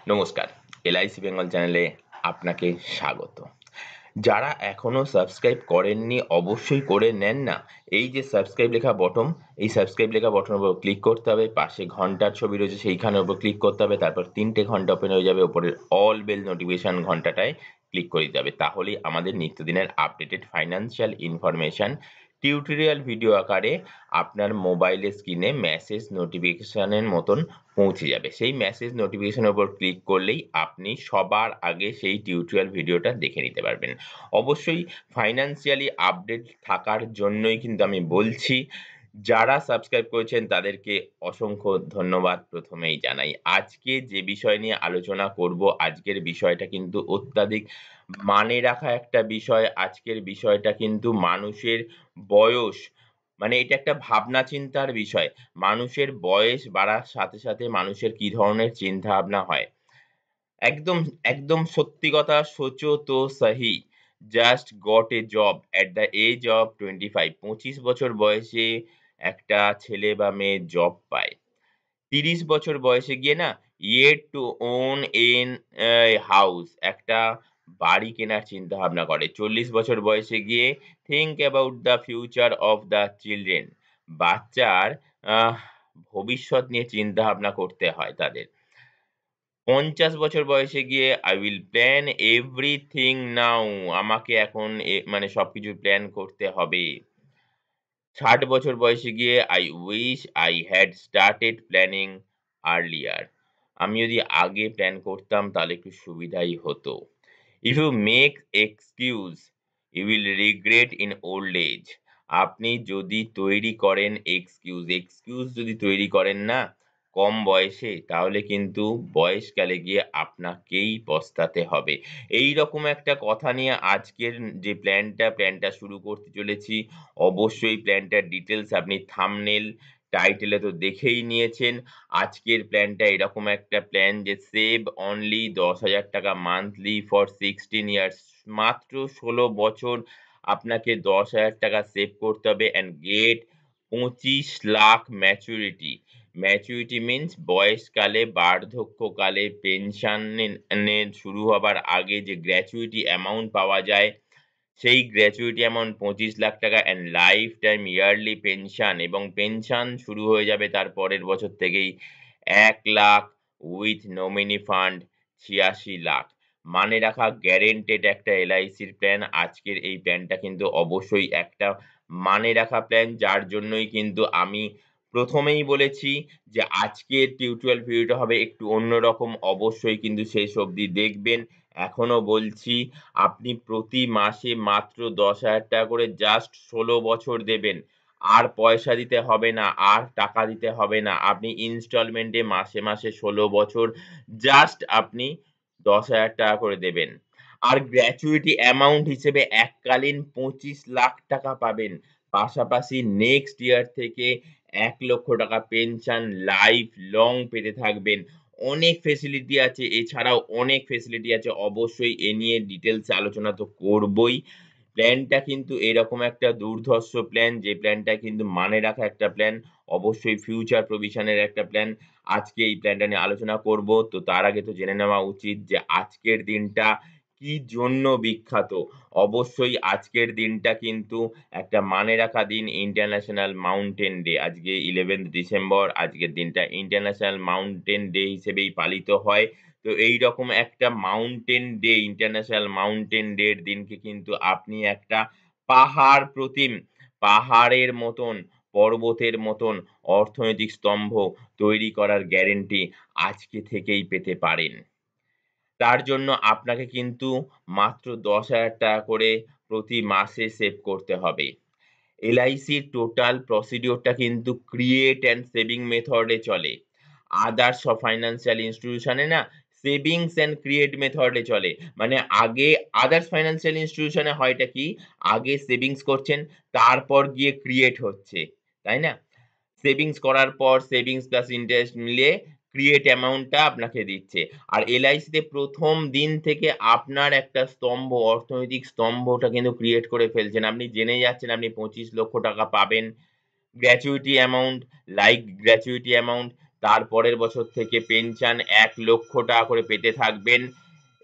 নমস্কার, এলআইসি বেঙ্গল চ্যানেলে আপনাকে স্বাগত। যারা এখনো সাবস্ক্রাইব করেননি অবশ্যই করে নেন না। এই যে সাবস্ক্রাইব লেখা বটন, এই সাবস্ক্রাইব লেখা বটনের উপর ক্লিক করতে হবে। পাশে ঘন্টার ছবি রয়েছে সেইখানের উপর ক্লিক করতে হবে। তারপর ৩টে ঘন্টা ওপেন হয়ে যাবে। ওপরের অল বেল নোটিফিকেশন ঘন্টাটায় ক্লিক করে দিতে হবে। তাহলেই আমাদের নিত্যদিনের updated financial information tutorial video আকারে আপনার মোবাইলের স্ক্রিনে মেসেজ নোটিফিকেশনের মতন পৌঁছে যাবে। সেই মেসেজ নোটিফিকেশনের উপর ক্লিক করলেই আপনি সবার আগে সেই টিউটোরিয়াল ভিডিওটা দেখে নিতে পারবেন। অবশ্যই ফাইন্যান্সিয়ালি আপডেট থাকার জন্যই কিন্তু আমি বলছি। যারা সাবস্ক্রাইব করেছেন তাদেরকে অসংখ্য ধন্যবাদ প্রথমেই জানাই। আজকে যে বিষয় নিয়ে আলোচনা করব, আজকের বিষয়টা কিন্তু অত্যাধিক মানে রাখা একটা বিষয়। আজকের বিষয়টা কিন্তু মানুষের বয়স, মানে এটা একটা ভাবনা চিন্তার বিষয়। মানুষের বয়স বাড়ার সাথে সাথে মানুষের কি ধরনের চিন্তা ভাবনা হয়। একদম একদম সত্যি কথা, সোচো তো সহি। Just got a job at the age of 25। 25 বছর বয়সে একটা ছেলে বা মেয়ে জব পায়। ৩০ বছর বয়সে গিয়ে না yet to own in house, একটা বাড়ি কেনার চিন্তা ভাবনা করে। ৪০ বছর বয়সে গিয়ে think about the future of the children, বাচ্চার আহ ভবিষ্যৎ নিয়ে চিন্তা ভাবনা করতে হয় তাদের। ৫০ বছর বয়সে গিয়ে I will plan everything now, আমাকে এখন মানে সবকিছু প্ল্যান করতে হবে। ৬০ বছর বয়সে গিয়ে I wish I had started planning earlier, আমি যদি আগে প্ল্যান করতাম তাহলে একটু সুবিধাই হতো। If you make excuse, you will regret in old age, আপনি যদি তৈরি করেন এক্সকিউজ যদি তৈরি করেন না কম বয়সে, তাহলে কিন্তু বয়সকালে গিয়ে আপনাকেই পস্তাতে হবে। এইরকম একটা কথা নিয়ে আজকের যে প্ল্যানটা শুরু করতে চলেছি। অবশ্যই প্ল্যানটার ডিটেইলস আপনি থাম্বনেল, টাইটেলে তো দেখেই নিয়েছেন। আজকের প্ল্যানটা এরকম একটা প্ল্যান যে সেভ অনলি ১০,০০০ টাকা মান্থলি ফর 16 ইয়ার্স। মাত্র ১৬ বছর আপনাকে ১০,০০০ টাকা সেভ করতে হবে and get ২৫ lakh maturity. Maturity means বয়সকালে, বার্ধক্যকালে পেনশনের শুরু হবার আগে যে গ্র্যাচুইটি অ্যামাউন্ট পাওয়া যায়, সেই গ্র্যাচুইটি অ্যামাউন্ট ২৫ লাখ টাকা and life time yearly pension, এবং পেনশন শুরু হয়ে যাবে তার পরের বছর থেকেই ১ lakh with nominee fund ৮৬ lakh. মানে রাখা গ্যারেন্টেড একটা এলআইসির প্ল্যান। আজকের এই প্ল্যানটা কিন্তু অবশ্যই একটা মানে রাখা প্ল্যান, যার জন্যই কিন্তু আমি প্রথমেই বলেছি যে আজকের টিউটোরিয়াল ভিডিওটা হবে একটু অন্যরকম। অবশ্যই কিন্তু শেষ অবধি দেখবেন। এখনো বলছি, আপনি প্রতি মাসে মাত্র ১০,০০০ টাকা করে জাস্ট ১৬ বছর দেবেন। আর পয়সা দিতে হবে না, আর টাকা দিতে হবে না। আপনি ইনস্টলমেন্টে মাসে মাসে ১৬ বছর জাস্ট আপনি ১০,০০০ টাকা করে দেবেন। আর গ্র্যাচুইটি অ্যামাউন্ট হিসেবে এককালীন ২৫ লাখ টাকা পাবেন। পাশাপাশি নেক্সট ইয়ার থেকে ১ লক্ষ টাকা পেনশন লাইফ লং পেতে থাকবেন। অনেক ফেসিলিটি আছে, এছাড়াও অনেক ফেসিলিটি আছে। অবশ্যই এ নিয়ে ডিটেইলস আলোচনা তো করবই। প্ল্যানটা কিন্তু এরকম একটা দুর্ধর্ষ প্ল্যান, যে প্ল্যানটা কিন্তু মানে রাখা একটা প্ল্যান। অবশ্যই ফিউচার প্রভিশনের একটা প্ল্যান। আজকে এই প্ল্যানটা নিয়ে আলোচনা করব। তো তার আগে তো জেনে নেওয়া উচিত যে আজকের দিনটা কি জন্য বিখ্যাত। অবশ্যই আজকের দিনটা কিন্তু একটা মানে রাখা দিন, ইন্টারন্যাশনাল মাউন্টেন ডে। আজকে 11th ডিসেম্বর, আজকের দিনটা ইন্টারন্যাশনাল মাউন্টেন ডে হিসেবেই পালিত হয়। তো এইরকম একটা mountain day, international mountain day এর দিনকে কিন্তু আপনি একটা পাহাড় প্রতিম, পাহাড়ের মতন, পর্বতের মতন অর্থনৈতিক স্তম্ভ তৈরি করার গ্যারান্টি আজকে থেকেই পেতে পারেন। তার জন্য আপনাকে কিন্তু মাত্র ১০,০০০ টাকা করে প্রতি মাসে সেভ করতে হবে। এলআইসির টোটাল প্রসিডিওরটা কিন্তু ক্রিয়েট অ্যান্ড সেভিং মেথডে চলে। আদার্স সব ফাইন্যান্সিয়াল ইনস্টিটিউশনে না সেভিংস অ্যান্ড ক্রিয়েট মেথডে চলে। মানে আগে আদার্স ফাইন্যান্সিয়াল ইনস্টিটিউশনে হয়টা কি, আগে সেভিংস করছেন, তারপর গিয়ে ক্রিয়েট হচ্ছে, তাই না? সেভিংস করার পর সেভিংস প্লাস ইন্টারেস্ট মিলিয়ে ক্রিয়েট অ্যামাউন্টটা আপনাকে দিচ্ছে। আর এলআইসিতে প্রথম দিন থেকে আপনার একটা স্তম্ভ, অর্থনৈতিক স্তম্ভটা কিন্তু ক্রিয়েট করে ফেলছেন। আপনি জেনে যাচ্ছেন আপনি ২৫ লক্ষ টাকা পাবেন। Gratuity amount, like gratuity amount, তারপরের বছর থেকে পেনশন ১ লক্ষ টাকা করে পেতে থাকবেন।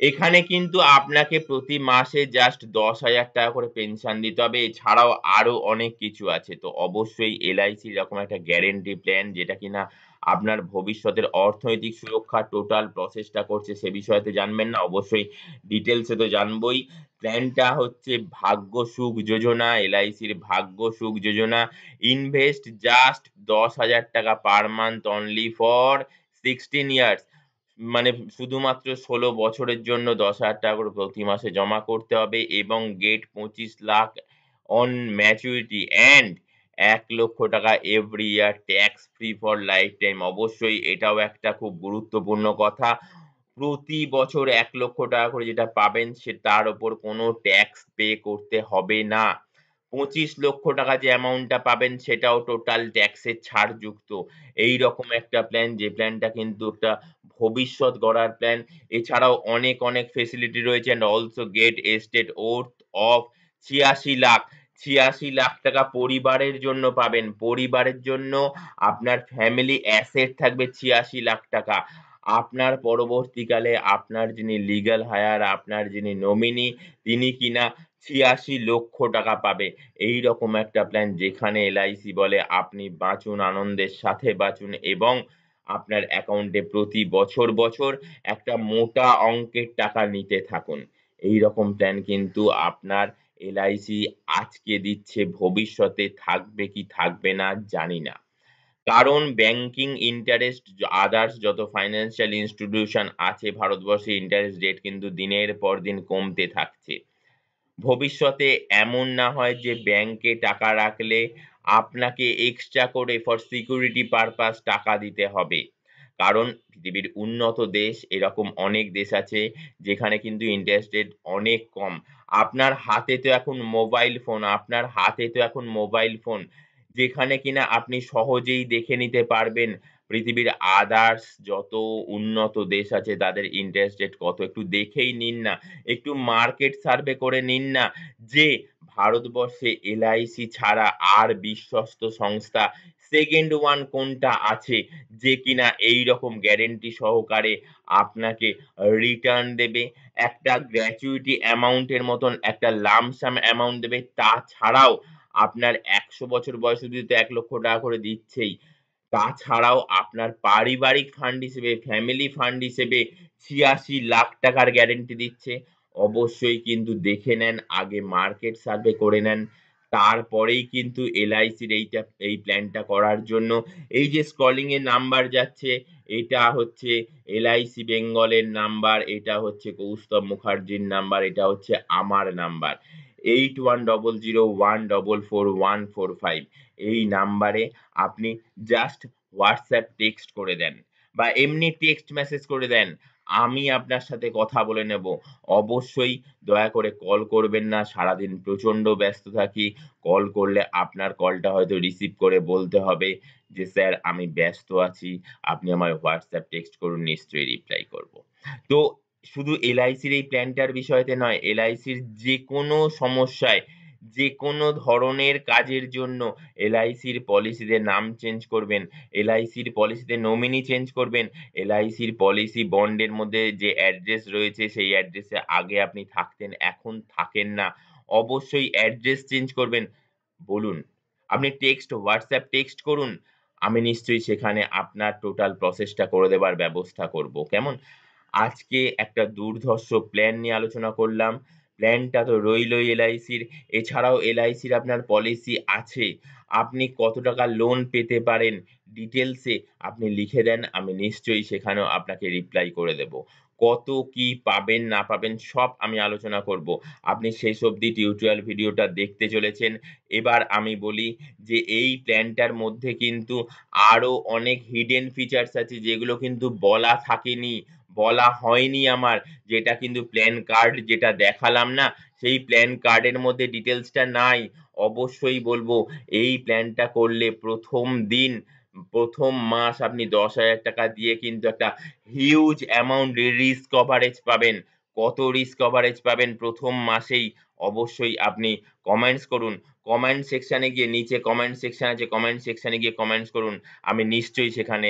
এখানে কিন্তু আপনাকে প্রতি মাসে জাস্ট ১০,০০০ টাকা করে পেনশন দিতে হবে। এছাড়াও আরো অনেক কিছু আছে। তো অবশ্যই এলআইসি এরকম একটা গ্যারান্টি প্ল্যান যেটা কিনা আপনার ভবিষ্যতের অর্থনৈতিক সুরক্ষা টোটাল প্রসেসটা করছে সে বিষয়ে তো জানবেন না। অবশ্যই ডিটেইলসে তো জানবই। প্ল্যানটা হচ্ছে ভাগ্য সুখ যোজনা, এলআইসির ভাগ্য সুখ যোজনা। ইনভেস্ট জাস্ট ১০,০০০ টাকা per month only for 16 years. মানে শুধুমাত্র ১৬ বছরের জন্য ১০,০০০ টাকা করে প্রতি মাসে জমা করতে হবে এবং get ২৫ lakh on maturity and ১ লক্ষ টাকা every year tax free for lifetime. অবশ্যই এটাও একটা খুব গুরুত্বপূর্ণ কথা। প্রতি বছর ১ লক্ষ টাকা করে যেটা পাবেন তার উপর কোনো ট্যাক্স পে করতে হবে না। ২৫ লক্ষ টাকা যে অ্যামাউন্টটা পাবেন সেটাও টোটাল ট্যাক্সের ছাড়যুক্ত। এইরকম একটা প্ল্যান যে প্ল্যানটা কিন্তু একটা ভবিষ্যৎ গড়ার প্ল্যান। এছাড়াও অনেক ফেসিলিটি রয়েছে and also get estate worth of ৮৬ lakh. ৮৬ lakh টাকা পরিবারের জন্য পাবেন। পরিবারের জন্য আপনার ফ্যামিলি অ্যাসেট থাকবে ৮৬ লাখ টাকা। আপনার পরবর্তীকালে আপনার যিনি লিগ্যাল হায়ার, আপনার যিনি নমিনি তিনি কিনা ৮৬ লক্ষ টাকা পাবে। এইরকম একটা প্ল্যান যেখানে এলআইসি বলে আপনি বাঁচুন, আনন্দের সাথে বাঁচুন এবং আপনার অ্যাকাউন্টে প্রতি বছর একটা মোটা অঙ্কের টাকা নিতে থাকুন। এইরকম প্ল্যান কিন্তু আপনার এলআইসি আজকে দিচ্ছে, ভবিষ্যতে থাকবে কি থাকবে না জানি না। কারণ ব্যাংকিং ইন্টারেস্ট আদার্স যত ফাইন্যান্সিয়াল ইনস্টিটিউশন আছে ভারতবর্ষে ইন্টারেস্ট রেট কিন্তু দিনের পর দিন কমতে থাকছে। ভবিষ্যতে এমন না হয় যে ব্যাংকে টাকা রাখলে আপনাকে এক্সট্রা করে ফর সিকিউরিটি পারপাস টাকা দিতে হবে। কারণ পৃথিবীর উন্নত দেশ এরকম অনেক দেশ আছে যেখানে কিন্তু ইন্টারেস্ট রেট অনেক কম। আপনার হাতে তো এখন মোবাইল ফোন যেখানে কিনা আপনি সহজেই দেখে নিতে পারবেন পৃথিবীর আদার্স যত উন্নত দেশ আছে তাদের ইন্টারেস্ট রেট কত। একটু দেখেই নিন না। একটু মার্কেট সার্ভে করে নিন না যে ভারতবর্ষে এলআইসি ছাড়া আর বিশ্বস্ত সংস্থা সেকেন্ড ওয়ান কোনটা আছে যে কিনা এইরকম গ্যারান্টি সহকারে আপনাকে রিটার্ন দেবে, একটা গ্র্যাচুইটি অ্যামাউন্টের মতন একটা লামসাম অ্যামাউন্ট দেবে। তাছাড়াও আপনার ১০০ বছর বয়স অবধি তো ১ লক্ষ টাকা করে দিচ্ছেই। তাছাড়াও আপনার পারিবারিক ফান্ড হিসেবে, ফ্যামিলি ফান্ড হিসেবে ৮৬ লাখ টাকার গ্যারান্টি দিচ্ছে। অবশ্যই কিন্তু দেখে নেন, আগে মার্কেট সার্ভে করে নেন। তারপরেই কিন্তু এলআইসির এই প্ল্যানটা করার জন্য এই যে স্ক্রলিং এ নাম্বার যাচ্ছে, এটা হচ্ছে এলআইসি বেঙ্গলের নাম্বার, এটা হচ্ছে কৌস্তব মুখার্জির নাম্বার, এটা হচ্ছে আমার নাম্বার। 8100144145 এই নাম্বারে আপনি জাস্ট হোয়াটসঅ্যাপ টেক্সট করে দেন বা এমনি টেক্সট মেসেজ করে দেন। আমি আপনার সাথে কথা বলে নেব। অবশ্যই দয়া করে কল করবেন না। সারাদিন প্রচন্ড ব্যস্ত থাকি। কল করলে আপনার কলটা হয়তো রিসিভ করে বলতে হবে যে, "স্যার আমি ব্যস্ত আছি। আপনি আমায় হোয়াটসঅ্যাপ টেক্সট করুন, নিশ্চয়ই রিপ্লাই করব।" তো শুধু এলআইসির এই প্ল্যানটার বিষয়তে নয়, এলআইসির যেকোনো সমস্যায়, যেকোনো ধরনের কাজের জন্য এলআইসির পলিসিতে নাম চেঞ্জ করবেন, এলআইসির পলিসিতে নমিনি চেঞ্জ করবেন, এলআইসির পলিসি বন্ডের মধ্যে যে অ্যাড্রেস রয়েছে সেই অ্যাড্রেসে আগে আপনি থাকতেন, এখন থাকেন না। অবশ্যই অ্যাড্রেস চেঞ্জ করবেন। বলুন। আপনি হোয়াটসঅ্যাপ টেক্সট করুন। আমি নিশ্চয়ই সেখানে আপনার টোটাল প্রসেসটা করে দেবার ব্যবস্থা করব। কেমন? আজকে একটা দুর্ধর্ষ প্ল্যান নিয়ে আলোচনা করলাম। প্ল্যানটা তো রইলই এলআইসির। এছাড়াও এলআইসির আপনার পলিসি আছে। আপনি কত টাকা লোন পেতে পারেন ডিটেইলসে আপনি লিখে দেন। আমি নিশ্চয়ই সেখানেও আপনাকে রিপ্লাই করে দেব। কত কি পাবেন না পাবেন সব আমি আলোচনা করব। আপনি শেষ অবধি টিউটোরিয়াল ভিডিওটা দেখতে চলেছেন। এবার আমি বলি যে এই প্ল্যানটার মধ্যে কিন্তু আরো অনেক হিডেন ফিচারস আছে যেগুলো কিন্তু বলা থাকেনি। বলা হয়নি আমার, যেটা কিন্তু প্ল্যান কার্ড যেটা দেখালাম না, সেই প্ল্যান কার্ডের মধ্যে ডিটেইলসটা নাই। অবশ্যই বলব এই প্ল্যানটা করলে ১ম মাস আপনি ১০,০০০ টাকা দিয়ে কিন্তু একটা হিউজ অ্যামাউন্ট রিস্ক কভারেজ পাবেন। কত রিস্ক কভারেজ পাবেন ১ম মাসেই? অবশ্যই আপনি কমেন্টস করুন। কমেন্ট সেকশনে গিয়ে নিচে কমেন্ট সেকশন আছে, কমেন্ট সেকশনে গিয়ে কমেন্টস করুন। আমি নিশ্চয়ই সেখানে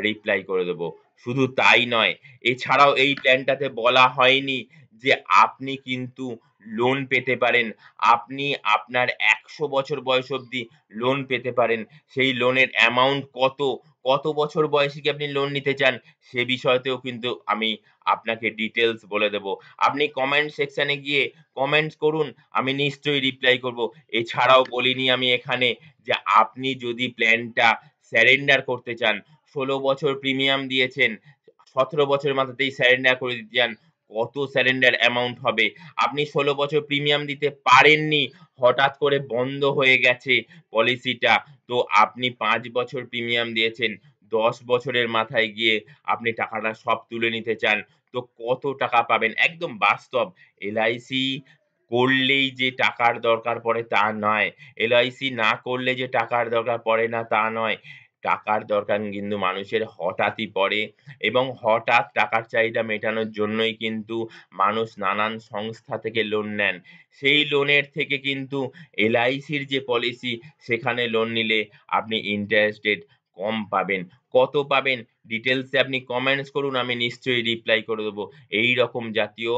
রিপ্লাই করে দেব। শুধু তাই নয়, এছাড়াও এই প্ল্যানটাতে বলা হয়নি যে আপনি কিন্তু লোন পেতে পারেন। আপনি আপনার ১০০ বছর বয়স অবধি লোন পেতে পারেন। সেই লোনের অ্যামাউন্ট কত, কত বছর বয়সে কি আপনি লোন নিতে চান, সে বিষয়তেও কিন্তু আমি আপনাকে ডিটেইলস বলে দেব। আপনি কমেন্ট সেকশনে গিয়ে কমেন্টস করুন, আমি নিশ্চয়ই রিপ্লাই করব। এছাড়াও বলিনি আমি এখানে যে আপনি যদি প্ল্যানটা সারেন্ডার করতে চান, ১৬ বছর প্রিমিয়াম দিয়েছেন, ১৭ বছরের মাথাতেই সারেন্ডার করে দিতে চান, কত সারেন্ডার অ্যামাউন্ট হবে? আপনি ১৬ বছর প্রিমিয়াম দিতে পারেননি, হঠাৎ করে বন্ধ হয়ে গেছে পলিসিটা, তো আপনি ৫ বছর প্রিমিয়াম দিয়েছেন, ১০ বছরের মাথায় গিয়ে আপনি টাকাটা সব তুলে নিতে চান, তো কত টাকা পাবেন? একদম বাস্তব। এলআইসি করলেই যে টাকার দরকার পড়ে তা নয়। এলআইসি না করলে যে টাকার দরকার পড়ে না তা নয়। টাকার দরকার কিন্তু মানুষের হঠাৎই পড়ে এবং হঠাৎ টাকার চাহিদা মেটানোর জন্যই কিন্তু মানুষ নানান সংস্থা থেকে লোন নেন। সেই লোনের থেকে কিন্তু এলআইসির যে পলিসি সেখানে লোন নিলে আপনি ইন্টারেস্ট রেট কম পাবেন। কত পাবেন? ডিটেইলসে আপনি কমেন্টস করুন, আমি নিশ্চয়ই রিপ্লাই করে দেব। এইরকম জাতীয়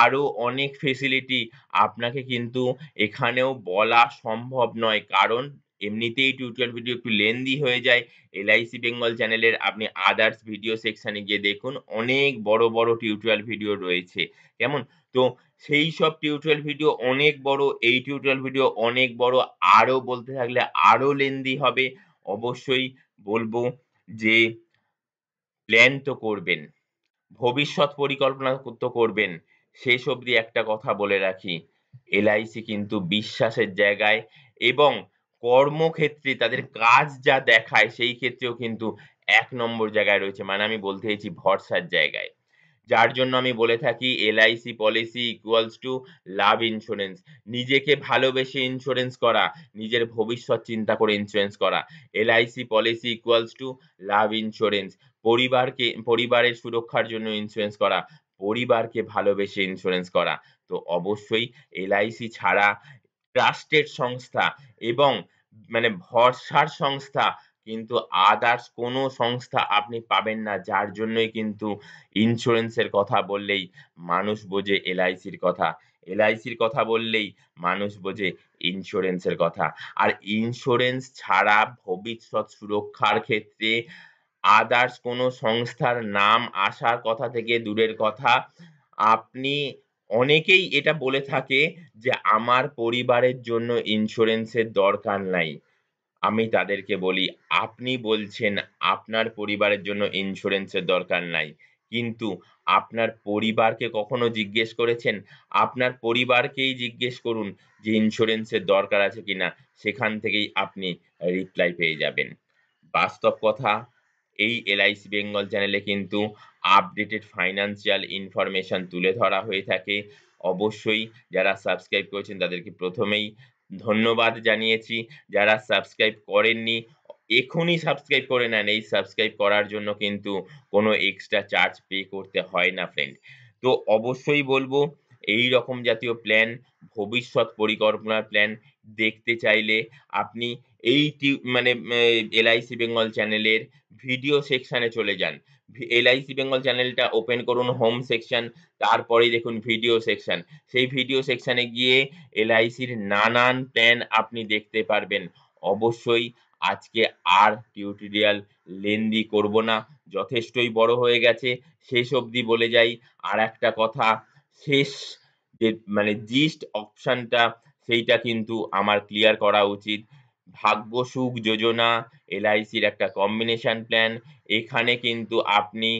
আরো অনেক ফেসিলিটি আপনাকে কিন্তু এখানেও বলা সম্ভব নয়। কারণ এমনিতেই টিউটোরিয়াল ভিডিও একটু লেন্দি হয়ে যায়। এলআইসি বেঙ্গল চ্যানেলের আপনি আদার্স ভিডিও সেকশনে গিয়ে দেখুন, অনেক বড়, বড় টিউটোরিয়াল ভিডিও রয়েছে। কেমন? তো সেইসব টিউটোরিয়াল ভিডিও অনেক বড়, এই টিউটোরিয়াল ভিডিও অনেক বড়। আরো বলতে থাকলে আরো লেন্দি হবে। অবশ্যই বলব যে প্ল্যান তো করবেন। ভবিষ্যৎ পরিকল্পনা তো করবেন। শেষ অবধি একটা কথা বলে রাখি, এলআইসি কিন্তু বিশ্বাসের জায়গায় এবং কর্মক্ষেত্রে তাদের কাজ যা দেখায় সেই ক্ষেত্রেও কিন্তু ১ নম্বর জায়গায় রয়েছে। মানে আমি বলতে চাইছি ভরসার জায়গায়। যার জন্য আমি বলে থাকি LIC policy equals to love insurance. নিজেকে ভালোবেসে ইন্সুরেন্স করা, নিজের ভবিষ্যৎ চিন্তা করে ইন্সুরেন্স করা। LIC policy equals to love insurance. পরিবারের সুরক্ষার জন্য ইন্সুরেন্স করা, পরিবারকে ভালোবেসে ইন্সুরেন্স করা। তো অবশ্যই এলআইসি ছাড়া ট্রাস্টেড সংস্থা এবং মানে ভরসার সংস্থা কিন্তু আদার্স কোনো সংস্থা আপনি পাবেন না। যার জন্যই কিন্তু ইন্সুরেন্সের কথা বললেই মানুষ বোঝে এলআইসির কথা। এলআইসির কথা বললেই মানুষ বোঝে ইন্সুরেন্সের কথা। আর ইন্সুরেন্স ছাড়া ভবিষ্যৎ সুরক্ষার ক্ষেত্রে আদার্স কোনো সংস্থার নাম আসার কথা থেকে দূরের কথা। আপনি অনেকেই এটা বলে থাকে যে, "আমার পরিবারের জন্য ইন্সুরেন্সের দরকার নাই।" আমি তাদেরকে বলি, আপনি বলছেন আপনার পরিবারের জন্য ইন্সুরেন্সের দরকার নাই। কিন্তু আপনার পরিবারকে কখনো জিজ্ঞেস করেছেন? আপনার পরিবারকেই জিজ্ঞেস করুন যে ইন্সুরেন্সের দরকার আছে কিনা? সেখান থেকেই আপনি রিপ্লাই পেয়ে যাবেন। বাস্তব কথা, এই এলআইসি বেঙ্গল চ্যানেলে কিন্তু আপডেটেড ফাইন্যান্সিয়াল ইনফরমেশন তুলে ধরা হয়ে থাকে। অবশ্যই যারা সাবস্ক্রাইব করেছেন তাদেরকে ১ম এই ধন্যবাদ জানিয়েছি। যারা সাবস্ক্রাইব করেননি, এখনই সাবস্ক্রাইব করে নেন। এই সাবস্ক্রাইব করার জন্য কিন্তু কোনো এক্সট্রা চার্জ পে করতে হয় না ফ্রেন্ড। তো অবশ্যই বলব এইরকম জাতীয় প্ল্যান, ভবিষ্যৎ পরিকল্পনার প্ল্যান দেখতে চাইলে আপনি এই মানে এলআইসি বেঙ্গল চ্যানেলের ভিডিও সেকশনে চলে যান। এলআইসি বেঙ্গল চ্যানেলটা ওপেন করুন, হোম সেকশন, তারপরেই দেখুন ভিডিও সেকশন। সেই ভিডিও সেকশনে গিয়ে এলআইসির নানান প্ল্যান আপনি দেখতে পারবেন। অবশ্যই আজকে আর টিউটোরিয়াল লেন্দি করব না। যথেষ্টই বড় হয়ে গেছে। শেষ অবধি বলে যাই আরেকটা কথা, শেষ যে মানে জিস্ট অপশনটা সেইটা কিন্তু আমার ক্লিয়ার করা উচিত। ভাগ্য সুখ যোজনা এলআইসির একটা কম্বিনেশন প্ল্যান। এখানে কিন্তু আপনি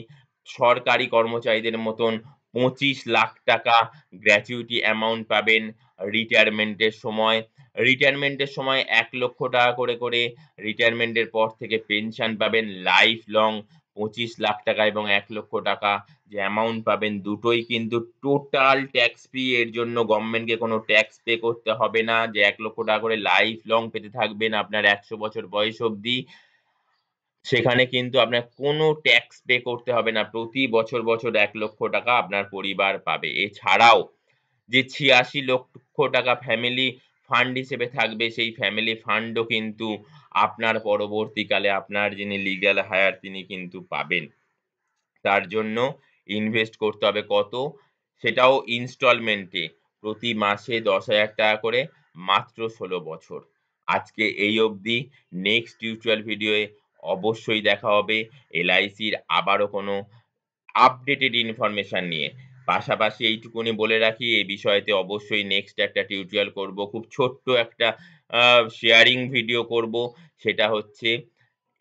সরকারি কর্মচারীদের মতন ২৫ লাখ টাকা গ্র্যাচুইটি অ্যামাউন্ট পাবেন রিটায়ারমেন্টের সময়। রিটায়ারমেন্টের সময় ১ লক্ষ টাকা করে রিটায়ারমেন্টের পর থেকে পেনশন পাবেন লাইফ লং। ২৫ লাখ টাকা এবং ১ লক্ষ টাকা যে অ্যামাউন্ট পাবেন দুটোই কিন্তু টোটাল ট্যাক্স ফ্রি। এর জন্য গভর্নমেন্টকে কোনো ট্যাক্স পে করতে হবে না। যে ১ লক্ষ টাকা করে লাইফ লং পেতে থাকবেন আপনার ১০০ বছর বয়স অবধি। সেখানে কিন্তু আপনার কোনো ট্যাক্স পে করতে হবে না। প্রতি বছর ১ লক্ষ টাকা আপনার পরিবার পাবে। এছাড়াও যে ৮৬ লক্ষ টাকা ফ্যামিলি ফান্ড হিসেবে থাকবে, সেই ফ্যামিলি ফান্ডও কিন্তু আপনার পরবর্তীকালে আপনার যিনি লিগ্যাল হায়ার তিনি কিন্তু পাবেন। তার জন্য ইনভেস্ট করতে হবে কত? সেটাও ইনস্টলমেন্টে প্রতি মাসে ১০,০০০ টাকা করে, মাত্র ১৬ বছর। আজকে এই অবধি। নেক্সট টিউটোরিয়াল ভিডিওয়ে অবশ্যই দেখা হবে এলআইসির আবারও কোনো আপডেটেড ইনফরমেশন নিয়ে। পাশাপাশি এইটুকুনি বলে রাখি, এই বিষয়তে অবশ্যই নেক্সট একটা টিউটোরিয়াল করব। খুব ছোট্ট একটা শেয়ারিং ভিডিও করব। সেটা হচ্ছে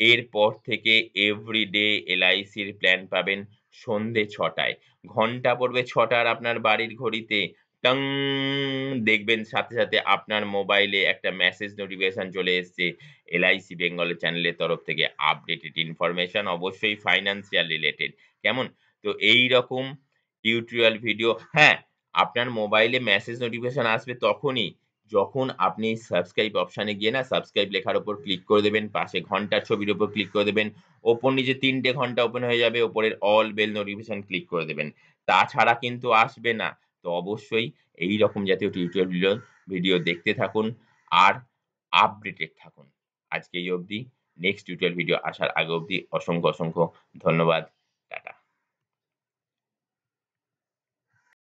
এরপর থেকে এভরিডে এলআইসির প্ল্যান পাবেন সন্ধ্যে ৬ টায়। ঘন্টা পড়বে ৬ টার আপনার বাড়ির ঘড়িতে। টং দেখবেন সাথে, সাথে আপনার মোবাইলে একটা মেসেজ নোটিফিকেশন চলে এসছে এলআইসি বেঙ্গলের চ্যানেলের তরফ থেকে আপডেটেড ইনফরমেশন, অবশ্যই ফাইন্যান্সিয়াল রিলেটেড। কেমন? তো এইরকম টিউটোরিয়াল ভিডিও, হ্যাঁ, আপনার মোবাইলে মেসেজ নোটিফিকেশন আসবে তখনই যখন আপনি সাবস্ক্রাইব অপশনে গিয়ে না সাবস্ক্রাইব লেখার উপর ক্লিক করে দেবেন, পাশে ঘন্টার ছবির উপর ক্লিক করে দেবেন, ওপর নিচে ৩ টে ঘন্টা ওপেন হয়ে যাবে, ওপরের অল বেল নোটিফিকেশন ক্লিক করে দেবেন। তাছাড়া কিন্তু আসবে না। তো অবশ্যই এইরকম জাতীয় টিউটোরিয়াল ভিডিও দেখতে থাকুন আর আপডেটেড থাকুন। আজকে এই অবধি। নেক্সট টিউটোরিয়াল ভিডিও আসার আগে অবধি অসংখ্য ধন্যবাদ।